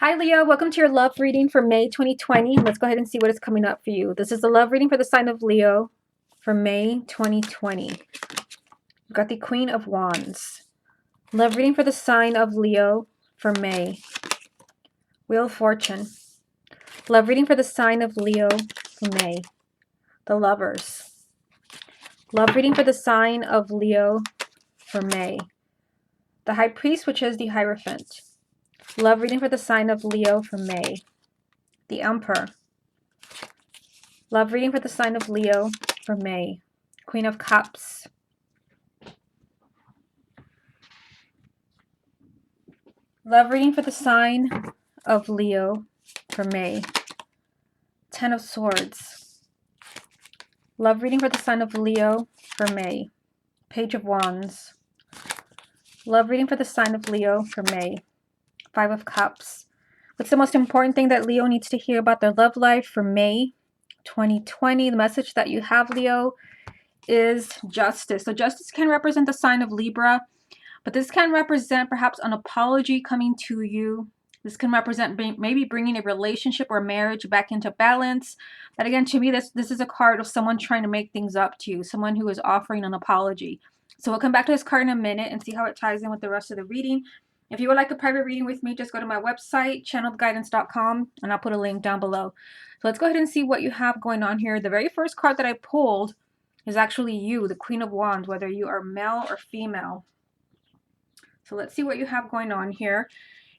Hi, Leo. Welcome to your love reading for May 2020. Let's go ahead and see what is coming up for you. This is the love reading for the sign of Leo for May 2020. We've got the Queen of Wands. Love reading for the sign of Leo for May. Wheel of Fortune. Love reading for the sign of Leo for May. The Lovers. Love reading for the sign of Leo for May. The High Priest, which is the Hierophant. Love reading for the sign of Leo for May. The Emperor. Love reading for the sign of Leo for May. Queen of Cups. Love reading for the sign of Leo for May. Ten of Swords. Love reading for the sign of Leo for May. Page of Wands. Love reading for the sign of Leo for May. Five of Cups. What's the most important thing that Leo needs to hear about their love life for May 2020? The message that you have, Leo, is justice. So justice can represent the sign of Libra, but this can represent perhaps an apology coming to you. This can represent maybe bringing a relationship or marriage back into balance. But again, to me, this is a card of someone trying to make things up to you, someone who is offering an apology. So we'll come back to this card in a minute and see how it ties in with the rest of the reading. If you would like a private reading with me, just go to my website, channeledguidance.com, and I'll put a link down below. So let's go ahead and see what you have going on here. The very first card that I pulled is actually you, the Queen of Wands, whether you are male or female. So let's see what you have going on here.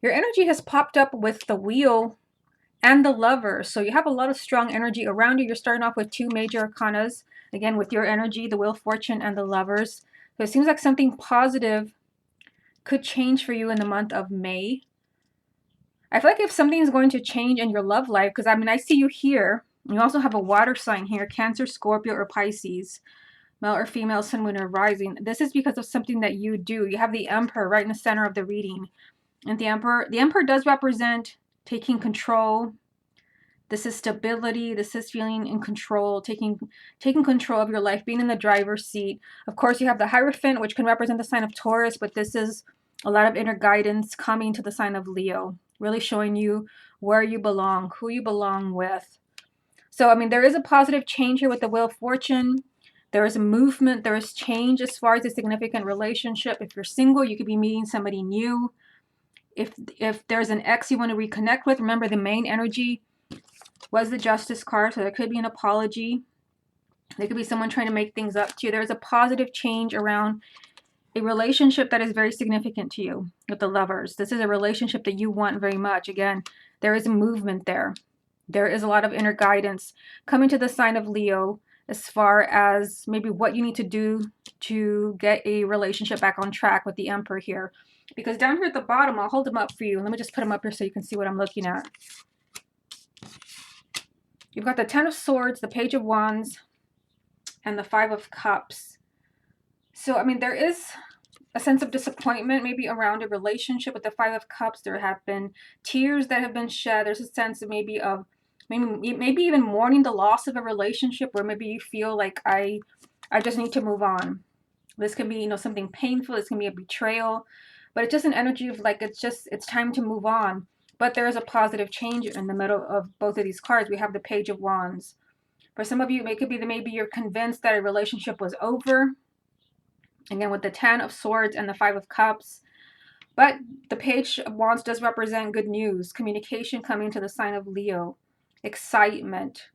Your energy has popped up with the Wheel and the Lovers. So you have a lot of strong energy around you. You're starting off with two major arcanas. Again, with your energy, the Wheel of Fortune and the Lovers. So it seems like something positive could change for you in the month of May. I feel like if something is going to change in your love life, because I see you here. You also have a water sign here, Cancer, Scorpio, or Pisces. Male or female, sun, moon, or rising. This is because of something that you do. You have the Emperor right in the center of the reading. And the Emperor does represent taking control. This is stability. This is feeling in control, taking control of your life, being in the driver's seat. Of course, you have the Hierophant, which can represent the sign of Taurus, but this is a lot of inner guidance coming to the sign of Leo, really showing you where you belong, who you belong with. So, there is a positive change here with the Wheel of Fortune. There is a movement. There is change as far as a significant relationship. If you're single, you could be meeting somebody new. If there's an ex you want to reconnect with, remember the main energy was the Justice card, so there could be an apology. There could be someone trying to make things up to you. There's a positive change around a relationship that is very significant to you with the Lovers. This is a relationship that you want very much. Again, there is a movement there. There is a lot of inner guidance coming to the sign of Leo as far as maybe what you need to do to get a relationship back on track with the Emperor here. Because down here at the bottom, I'll hold them up for you. Let me just put them up here so you can see what I'm looking at. You've got the Ten of Swords, the Page of Wands, and the Five of Cups. So, there is a sense of disappointment maybe around a relationship with the Five of Cups. There have been tears that have been shed. There's a sense of maybe even mourning the loss of a relationship, where maybe you feel like I just need to move on. This can be, something painful. This can be a betrayal, but it's just an energy of like, it's time to move on. But there is a positive change in the middle of both of these cards. We have the Page of Wands. For some of you, it could be that maybe you're convinced that a relationship was over. Again, with the Ten of Swords and the Five of Cups. But the Page of Wands does represent good news, communication coming to the sign of Leo, excitement.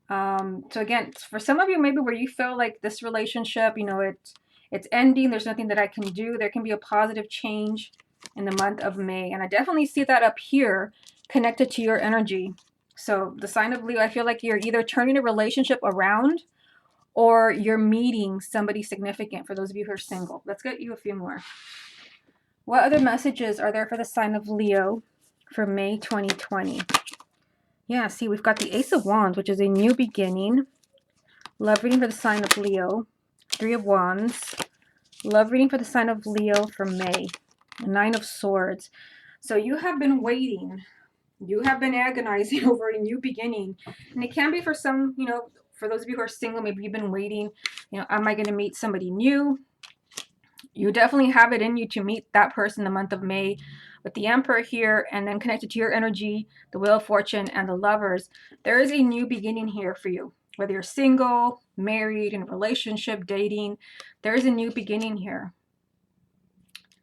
So again, for some of you, maybe where you feel like this relationship, it's ending, there's nothing that I can do, there can be a positive change in the month of May. And I definitely see that up here connected to your energy. So the sign of Leo, I feel like you're either turning a relationship around or you're meeting somebody significant for those of you who are single. Let's get you a few more. What other messages are there for the sign of Leo for May 2020? Yeah, see, we've got the Ace of Wands, which is a new beginning. Love reading for the sign of Leo. Three of Wands. Love reading for the sign of Leo for May. Nine of Swords. So you have been waiting. You have been agonizing over a new beginning. And it can be for some, for those of you who are single, maybe you've been waiting. Am I going to meet somebody new? You definitely have it in you to meet that person the month of May with the Emperor here, and then connected to your energy, the Wheel of Fortune, and the Lovers. There is a new beginning here for you. Whether you're single, married, in a relationship, dating, there is a new beginning here.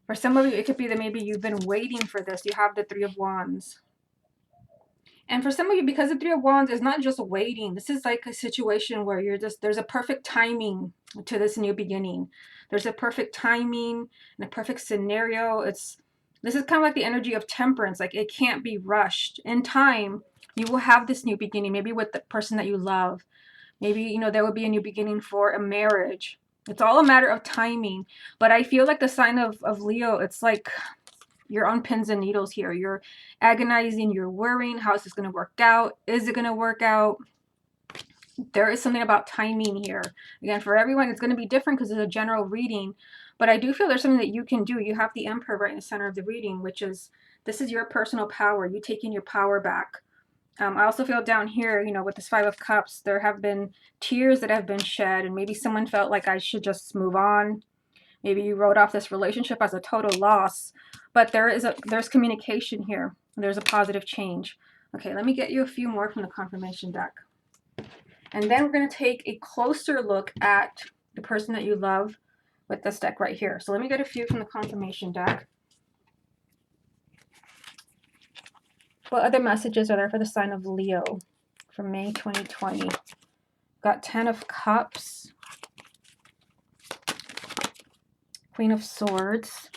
For some of you, it could be that maybe you've been waiting for this. You have the Three of Wands. And for some of you, because the Three of Wands is not just waiting, this is like a situation where there's a perfect timing to this new beginning. There's a perfect timing and a perfect scenario. This is kind of like the energy of temperance. Like, it can't be rushed. In time, you will have this new beginning, maybe with the person that you love. Maybe, there will be a new beginning for a marriage. It's all a matter of timing. But I feel like the sign of Leo, it's like you're on pins and needles here. You're agonizing, you're worrying, how is this going to work out? Is it going to work out? There is something about timing here. Again, for everyone, it's going to be different because it's a general reading. But I do feel there's something that you can do. You have the Emperor right in the center of the reading, which is, this is your personal power. You taking your power back. I also feel down here, with this Five of Cups, there have been tears that have been shed, and maybe someone felt like I should just move on. Maybe you wrote off this relationship as a total loss, but there's communication here. There's a positive change. Okay, let me get you a few more from the confirmation deck. And then we're going to take a closer look at the person that you love with this deck right here. So let me get a few from the confirmation deck. What other messages are there for the sign of Leo for May 2020? Got 10 of Cups, Queen of Swords,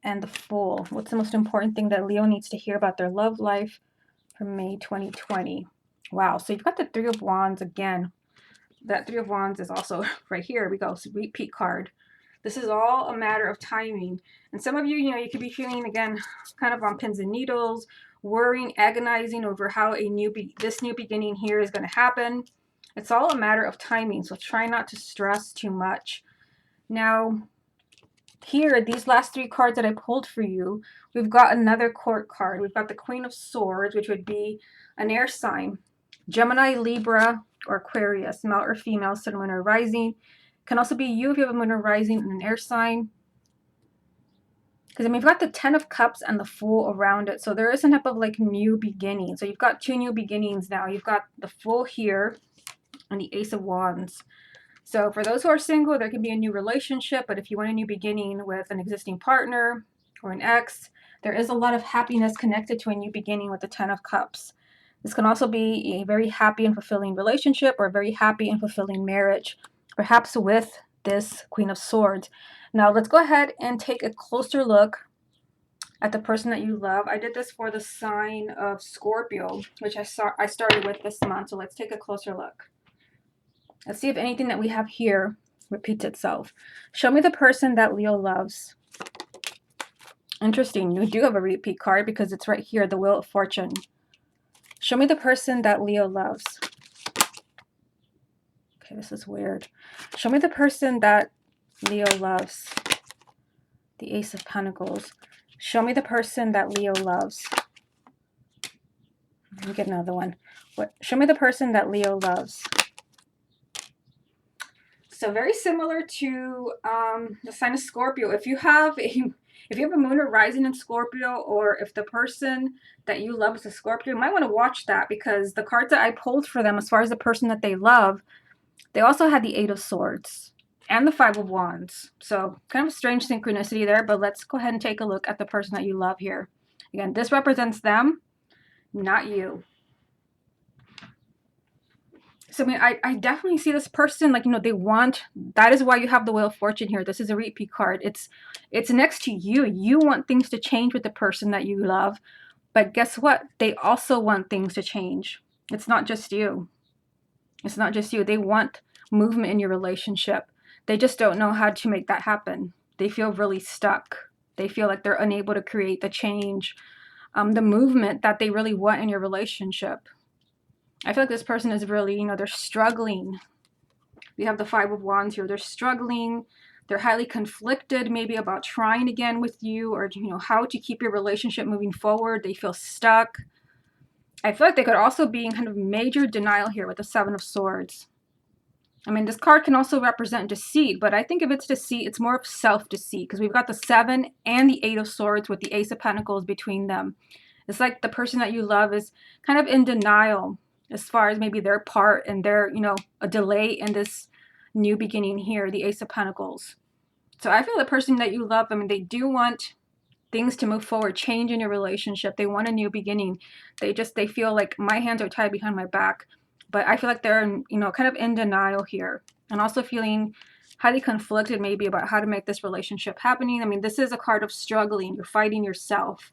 and the Fool. What's the most important thing that Leo needs to hear about their love life for May 2020? Wow, so you've got the Three of Wands again. That Three of Wands is also right here. We go, so repeat card. This is all a matter of timing. And some of you, you could be feeling, again, kind of on pins and needles, worrying, agonizing over how this new beginning here is going to happen. It's all a matter of timing, so try not to stress too much. Now, here, these last three cards that I pulled for you, we've got another court card. We've got the Queen of Swords, which would be an air sign. Gemini, Libra, or Aquarius, male or female, sun, moon, or rising. Can also be you if you have a moon or rising in an air sign. Because we've got the 10 of Cups and the Fool around it. So there is a type of like new beginning. So you've got two new beginnings now. You've got the Fool here and the Ace of Wands. So for those who are single, there can be a new relationship. But if you want a new beginning with an existing partner or an ex, there is a lot of happiness connected to a new beginning with the 10 of Cups. This can also be a very happy and fulfilling relationship or a very happy and fulfilling marriage, perhaps with this Queen of Swords. Now let's go ahead and take a closer look at the person that you love. I did this for the sign of Scorpio, which I started with this month. So let's take a closer look. Let's see if anything that we have here repeats itself. Show me the person that Leo loves. Interesting. You do have a repeat card because it's right here, the Wheel of Fortune. Show me the person that Leo loves. Okay, this is weird. Show me the person that Leo loves. The Ace of Pentacles. Show me the person that Leo loves. Let me get another one. Show me the person that Leo loves. So very similar to the sign of Scorpio. If you have a moon or rising in Scorpio, or if the person that you love is a Scorpio, you might want to watch that, because the cards that I pulled for them as far as the person that they love, they also had the Eight of Swords and the Five of Wands. So kind of a strange synchronicity there, but let's go ahead and take a look at the person that you love here. Again, this represents them, not you. So I definitely see this person, like, they want, that is why you have the Wheel of Fortune here. This is a repeat card. It's next to you. You want things to change with the person that you love, but guess what? They also want things to change. It's not just you. It's not just you. They want movement in your relationship. They just don't know how to make that happen. They feel really stuck. They feel like they're unable to create the change, the movement that they really want in your relationship. I feel like this person is really, they're struggling. We have the Five of Wands here. They're struggling. They're highly conflicted, maybe about trying again with you, or, how to keep your relationship moving forward. They feel stuck. I feel like they could also be in kind of major denial here with the Seven of Swords. I mean, this card can also represent deceit, but I think if it's deceit, it's more of self-deceit because we've got the 7 and the 8 of Swords with the Ace of Pentacles between them. It's like the person that you love is kind of in denial as far as maybe their part and their, you know, a delay in this new beginning here, the Ace of Pentacles. So I feel the person that you love, I mean, they do want things to move forward, change in your relationship. They want a new beginning. They feel like my hands are tied behind my back. But I feel like they're, you know, kind of in denial here. And also feeling highly conflicted maybe about how to make this relationship happening. I mean, this is a card of struggling. You're fighting yourself.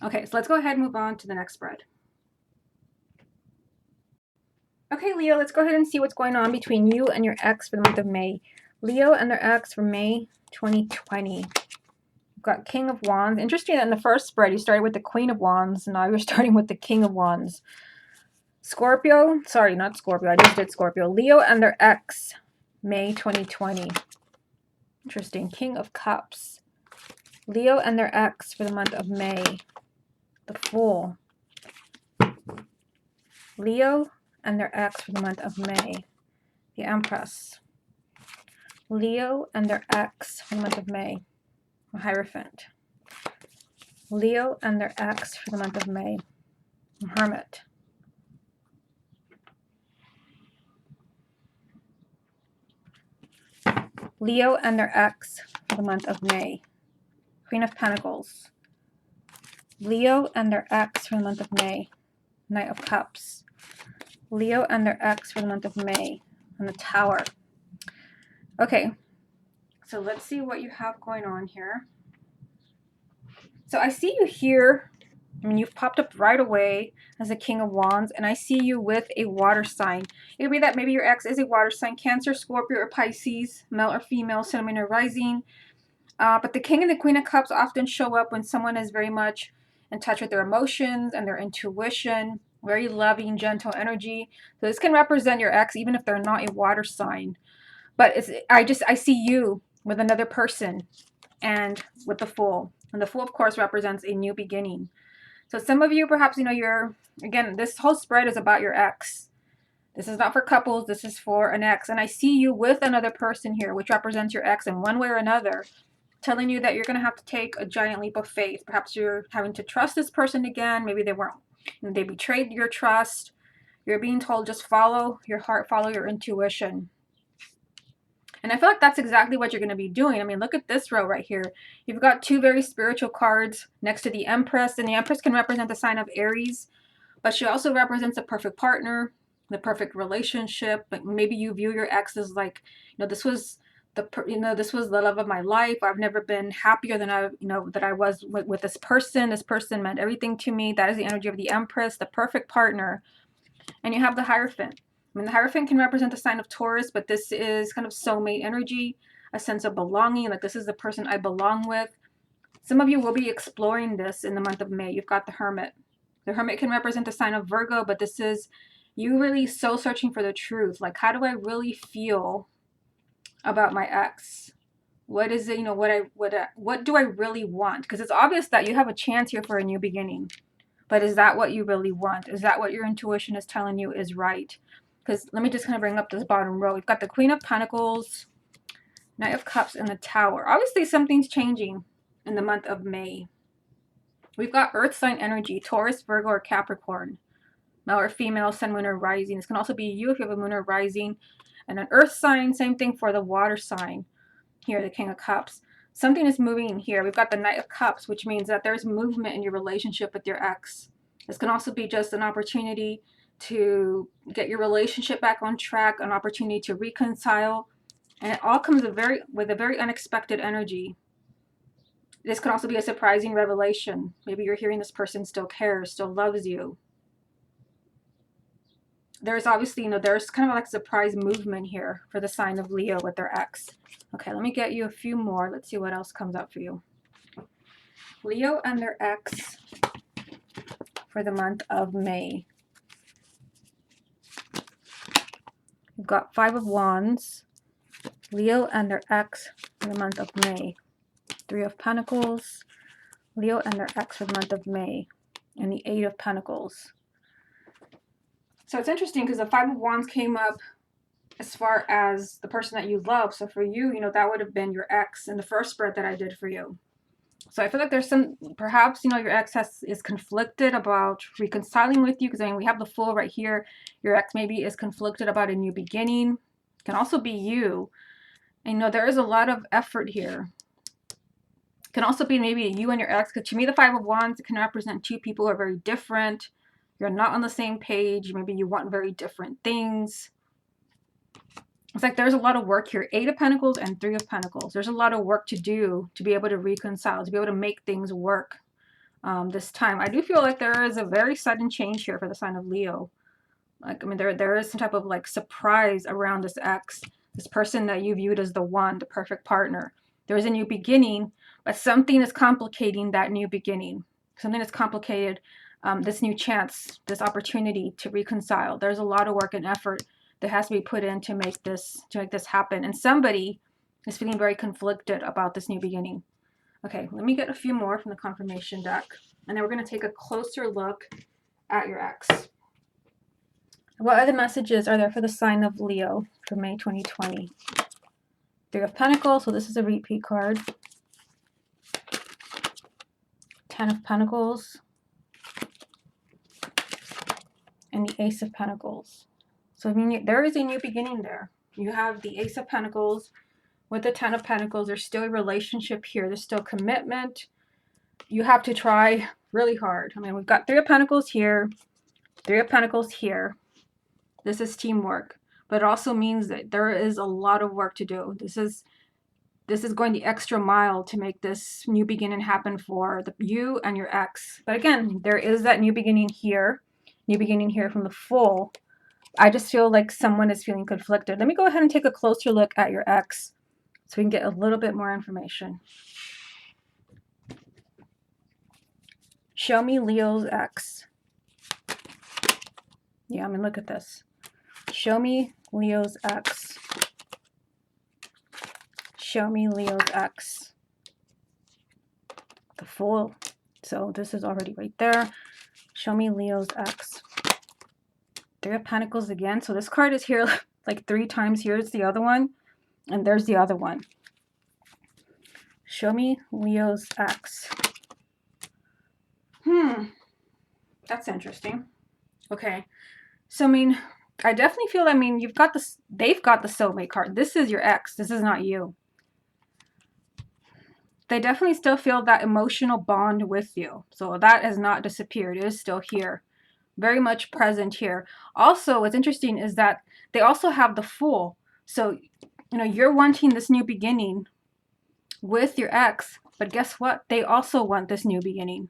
Okay, so let's go ahead and move on to the next spread. Okay, Leo, let's go ahead and see what's going on between you and your ex for the month of May. Leo and their ex for May 2020. We've got King of Wands. Interesting that in the first spread you started with the Queen of Wands. Now you're starting with the King of Wands. Scorpio. Sorry, not Scorpio. I just did Scorpio. Leo and their ex. May 2020. Interesting. King of Cups. Leo and their ex for the month of May. The Fool. Leo and their ex for the month of May. The Empress. Leo and their ex for the month of May. The Hierophant. Leo and their ex for the month of May. The Hermit. Leo and their ex for the month of May. Queen of Pentacles. Leo and their ex for the month of May. Knight of Cups. Leo and their ex for the month of May. And the Tower. Okay, so let's see what you have going on here. So I see you here. I mean, you've popped up right away as a King of Wands, and I see you with a water sign. It could be that maybe your ex is a water sign, Cancer, Scorpio, or Pisces, male or female, Sun, Moon, or Rising. But the King and the Queen of Cups often show up when someone is very much in touch with their emotions and their intuition, very loving, gentle energy. So this can represent your ex, even if they're not a water sign. But I see you with another person and with the Fool. And the Fool, of course, represents a new beginning. So some of you, perhaps, you know, again, this whole spread is about your ex. This is not for couples. This is for an ex. And I see you with another person here, which represents your ex in one way or another, telling you that you're going to have to take a giant leap of faith. Perhaps you're having to trust this person again. Maybe they weren't. They betrayed your trust. You're being told just follow your heart, follow your intuition. And I feel like that's exactly what you're going to be doing. I mean, look at this row right here. You've got two very spiritual cards next to the Empress. And the Empress can represent the sign of Aries. But she also represents a perfect partner, the perfect relationship. Like maybe you view your ex as like, you know, this was this was the love of my life. I've never been happier than I was with this person. This person meant everything to me. That is the energy of the Empress, the perfect partner. And you have the Hierophant. I mean, the Hierophant can represent the sign of Taurus, but this is kind of soulmate energy, a sense of belonging. Like this is the person I belong with. Some of you will be exploring this in the month of May. You've got the Hermit. The Hermit can represent the sign of Virgo, but this is you really soul searching for the truth. Like, how do I really feel about my ex? What is it, you know, what do I really want? Because it's obvious that you have a chance here for a new beginning. But is that what you really want? Is that what your intuition is telling you is right? Because let me just kind of bring up this bottom row. We've got the Queen of Pentacles, Knight of Cups, and the Tower. Obviously, something's changing in the month of May. We've got Earth sign energy, Taurus, Virgo, or Capricorn. Male or female, Sun, Moon, or Rising. This can also be you if you have a Moon or Rising. And an Earth sign, same thing for the water sign. Here, the King of Cups. Something is moving here. We've got the Knight of Cups, which means that there's movement in your relationship with your ex. This can also be just an opportunity to get your relationship back on track, an opportunity to reconcile. And it all comes with a very unexpected energy. This could also be a surprising revelation. Maybe you're hearing this person still cares, still loves you. There's obviously, there's kind of like surprise movement here for the sign of Leo with their ex. Okay, let me get you a few more. Let's see what else comes up for you. Leo and their ex for the month of May. We've got Five of Wands. Leo and their ex for the month of May. Three of Pentacles. Leo and their ex for the month of May. And the Eight of Pentacles. So it's interesting because the Five of Wands came up as far as the person that you love. So for you, that would have been your ex in the first spread that I did for you. So I feel like there's some, perhaps, your ex is conflicted about reconciling with you, because I mean, we have the Fool right here. Your ex maybe is conflicted about a new beginning. It can also be you. And there is a lot of effort here. It can also be maybe you and your ex, because to me, the Five of Wands, it can represent two people who are very different. You're not on the same page. Maybe you want very different things. It's like there's a lot of work here. 8 of Pentacles and 3 of Pentacles. There's a lot of work to do to be able to reconcile, to be able to make things work this time. I do feel like there is a very sudden change here for the sign of Leo. Like, I mean, there is some type of like surprise around this ex, this person that you viewed as the one, the perfect partner. There is a new beginning, but something is complicating that new beginning. Something is complicated, this new chance, this opportunity to reconcile. There's a lot of work and effort that has to be put in to make this happen. And somebody is feeling very conflicted about this new beginning. Okay, let me get a few more from the confirmation deck, and then we're going to take a closer look at your ex. What other messages are there for the sign of Leo for May 2020? 3 of Pentacles, so this is a repeat card. 10 of Pentacles. And the Ace of Pentacles. So I mean, there is a new beginning there. You have the Ace of Pentacles with the 10 of Pentacles. There's still a relationship here. There's still commitment. You have to try really hard. I mean, we've got 3 of Pentacles here, 3 of Pentacles here. This is teamwork, but it also means that there is a lot of work to do. This is going the extra mile to make this new beginning happen for you and your ex. But again, there is that new beginning here from the Fool. I just feel like someone is feeling conflicted. Let me go ahead and take a closer look at your ex so we can get a little bit more information. Show me Leo's ex. Yeah, I mean, look at this. Show me Leo's ex. Show me Leo's ex. The Fool. So this is already right there. Show me Leo's ex. 3 of Pentacles again. So this card is here like 3 times. Here's the other one. And there's the other one. Show me Leo's ex. That's interesting. Okay. So, I mean, I definitely feel, I mean, they've got the soulmate card. This is your ex. This is not you. They definitely still feel that emotional bond with you. So that has not disappeared. It is still here. Very much present here. Also, what's interesting is that they also have the Fool. So, you're wanting this new beginning with your ex, but guess what? They also want this new beginning.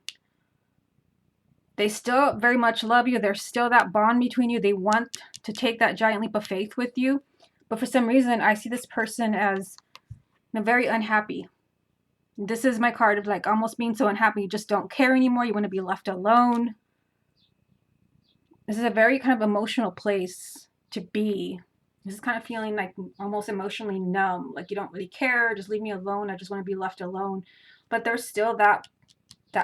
They still very much love you. There's still that bond between you. They want to take that giant leap of faith with you. But for some reason, I see this person as very unhappy. This is my card of like almost being so unhappy. You just don't care anymore. You want to be left alone. This is a very kind of emotional place to be. This is kind of feeling like almost emotionally numb. Like you don't really care. Just leave me alone. I just want to be left alone. But there's still that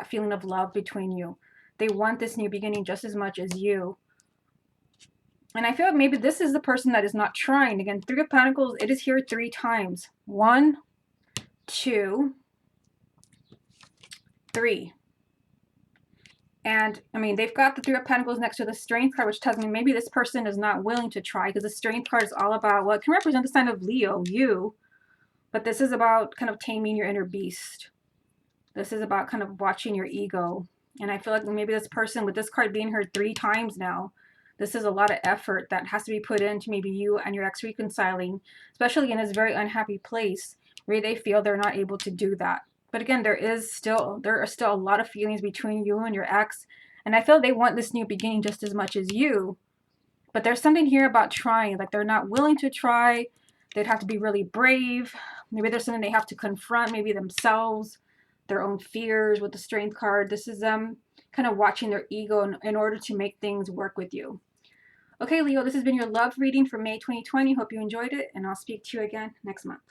feeling of love between you. They want this new beginning just as much as you. And I feel like maybe this is the person that is not trying. Again, 3 of Pentacles, it is here 3 times. 1, 2, 3. And, I mean, they've got the 3 of Pentacles next to the Strength card, which tells me maybe this person is not willing to try, because the Strength card is all about, well, it can represent the sign of Leo, you. But this is about kind of taming your inner beast. This is about kind of watching your ego. And I feel like maybe this person, with this card being heard 3 times now, this is a lot of effort that has to be put into maybe you and your ex reconciling, especially in this very unhappy place where they feel they're not able to do that. But again, there are still a lot of feelings between you and your ex. And I feel they want this new beginning just as much as you. But there's something here about trying. Like they're not willing to try. They'd have to be really brave. Maybe there's something they have to confront, maybe themselves, their own fears with the Strength card. This is them kind of watching their ego in order to make things work with you. Okay, Leo, this has been your love reading for May 2020. Hope you enjoyed it, and I'll speak to you again next month.